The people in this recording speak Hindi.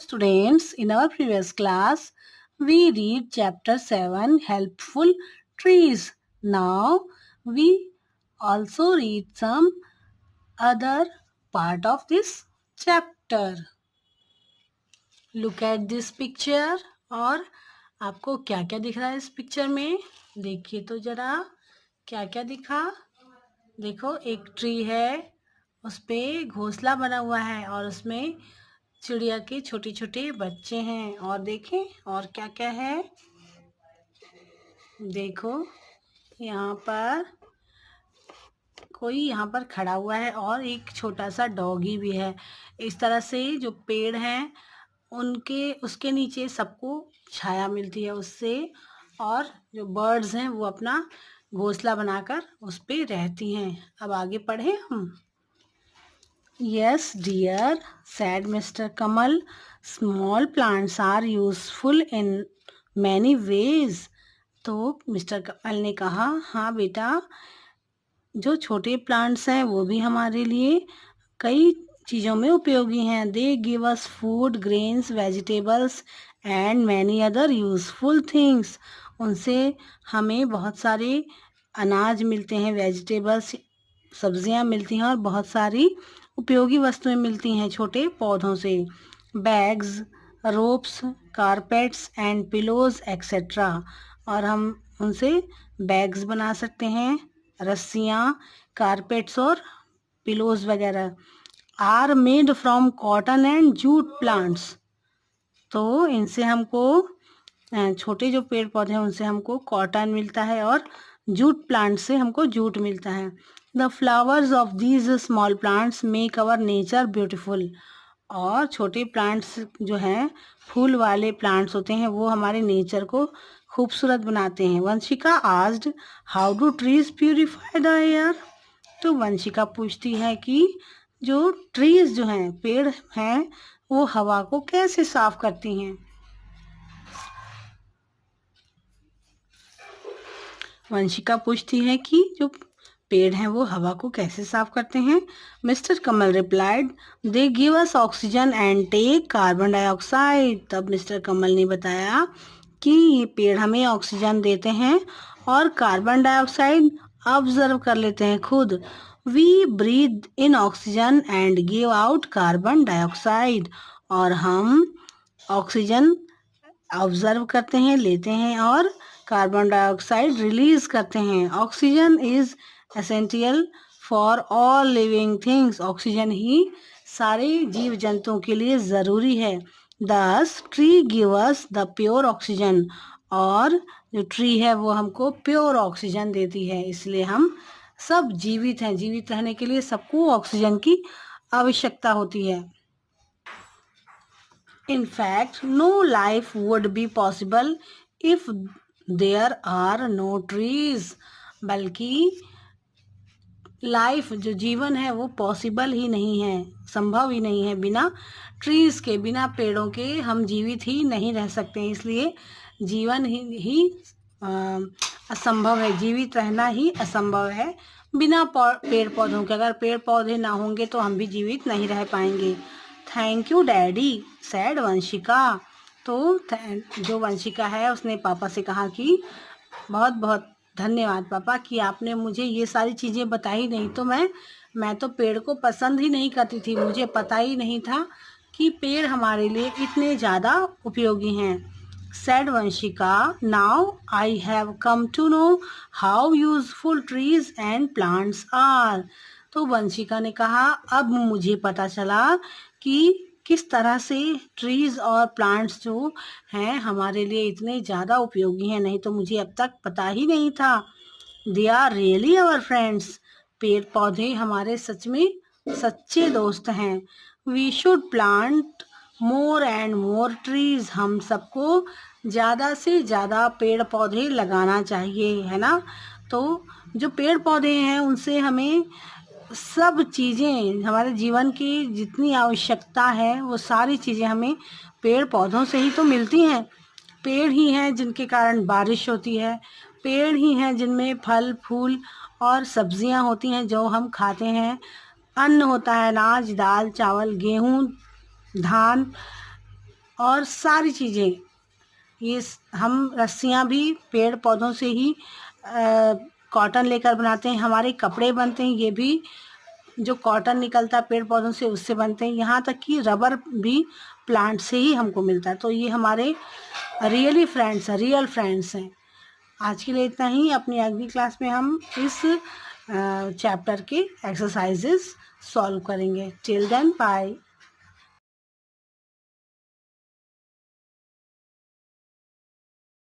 Students, in our previous class, we read chapter 7 Helpful Trees. Now, we also read some other part of this chapter. Look at this picture. और आपको क्या क्या दिख रहा है इस पिक्चर में? देखिए तो जरा क्या क्या दिखा। देखो एक ट्री है, उस पे घोंसला बना हुआ है और उसमें चिड़िया के छोटे छोटे बच्चे हैं। और देखें और क्या क्या है। देखो यहाँ पर कोई यहाँ पर खड़ा हुआ है और एक छोटा सा डॉगी भी है। इस तरह से जो पेड़ हैं उनके उसके नीचे सबको छाया मिलती है उससे, और जो बर्ड्स हैं वो अपना घोंसला बनाकर उस पे रहती हैं। अब आगे पढ़ें हम। Yes, dear, said Mr. Kamal. Small plants are useful in many ways. तो मिस्टर कमल ने कहा, हाँ बेटा, जो छोटे प्लांट्स हैं वो भी हमारे लिए कई चीज़ों में उपयोगी हैं। दे give us food, grains, vegetables and many other useful things. उनसे हमें बहुत सारे अनाज मिलते हैं, वेजिटेबल्स, सब्जियां मिलती हैं और बहुत सारी उपयोगी वस्तुएं मिलती हैं छोटे पौधों से। Bags, ropes, carpets and pillows etcetera. और हम उनसे बैग्स बना सकते हैं, रस्सियाँ, कारपेट्स और पिलोज वगैरह। Are made from cotton and jute plants. तो इनसे हमको छोटे जो पेड़ पौधे हैं उनसे हमको कॉटन मिलता है और जूट प्लांट से हमको जूट मिलता है। The flowers of these small plants make our nature beautiful. और छोटे प्लांट्स जो हैं, फूल वाले प्लांट्स होते हैं, वो हमारे नेचर को खूबसूरत बनाते हैं। Vanshika asked, how do trees purify the air. तो वंशिका पूछती है कि जो ट्रीज जो हैं, पेड़ हैं, वो हवा को कैसे साफ करती हैं। वंशिका पूछती है कि जो पेड़ हैं वो हवा को कैसे साफ करते हैं। Mister Kamal replied, they give us oxygen and take carbon dioxide. तब मिस्टर कमल ने बताया कि ये पेड़ हमें ऑक्सीजन देते हैं और कार्बन डाइऑक्साइड ऑब्जर्व कर लेते हैं खुद। We breathe in oxygen and give out carbon dioxide. और हम ऑक्सीजन ऑब्जर्व करते हैं, लेते हैं, और कार्बन डाइऑक्साइड रिलीज करते हैं। Oxygen is essential for all living things. Oxygen ही सारे जीव जंतुओं के लिए ज़रूरी है। This tree give us the pure oxygen. और जो ट्री है वो हमको प्योर ऑक्सीजन देती है, इसलिए हम सब जीवित हैं। जीवित रहने के लिए सबको ऑक्सीजन की आवश्यकता होती है। In fact, no life would be possible if there are no trees. बल्कि लाइफ जो जीवन है वो पॉसिबल ही नहीं है, संभव ही नहीं है बिना ट्रीज के, बिना पेड़ों के हम जीवित ही नहीं रह सकते। इसलिए जीवन ही असंभव है, जीवित रहना ही असंभव है बिना पेड़ पौधों के। अगर पेड़ पौधे ना होंगे तो हम भी जीवित नहीं रह पाएंगे। Thank you daddy, sad Vanshika. तो जो वंशिका है उसने पापा से कहा कि बहुत बहुत धन्यवाद पापा कि आपने मुझे ये सारी चीज़ें बताई, नहीं तो मैं तो पेड़ को पसंद ही नहीं करती थी। मुझे पता ही नहीं था कि पेड़ हमारे लिए इतने ज़्यादा उपयोगी हैं। Said Vanshika, now I have come to know how useful trees and plants are. तो वंशिका ने कहा, अब मुझे पता चला कि किस तरह से ट्रीज और प्लांट्स जो हैं हमारे लिए इतने ज़्यादा उपयोगी हैं, नहीं तो मुझे अब तक पता ही नहीं था। They are really our friends. पेड़ पौधे हमारे सच में सच्चे दोस्त हैं। We should plant more and more trees. हम सबको ज़्यादा से ज़्यादा पेड़ पौधे लगाना चाहिए, है ना। तो जो पेड़ पौधे हैं उनसे हमें सब चीज़ें, हमारे जीवन की जितनी आवश्यकता है वो सारी चीज़ें हमें पेड़ पौधों से ही तो मिलती हैं। पेड़ ही हैं जिनके कारण बारिश होती है, पेड़ ही हैं जिनमें फल फूल और सब्जियां होती हैं जो हम खाते हैं। अन्न होता है, अनाज, दाल, चावल, गेहूँ, धान, और सारी चीज़ें, ये हम रस्सियाँ भी पेड़ पौधों से ही कॉटन लेकर बनाते हैं। हमारे कपड़े बनते हैं, ये भी जो कॉटन निकलता है पेड़ पौधों से उससे बनते हैं। यहाँ तक कि रबर भी प्लांट से ही हमको मिलता है। तो ये हमारे रियल फ्रेंड्स हैं। आज के लिए इतना ही। अपनी अगली क्लास में हम इस चैप्टर के एक्सरसाइजेस सॉल्व करेंगे। Till then bye.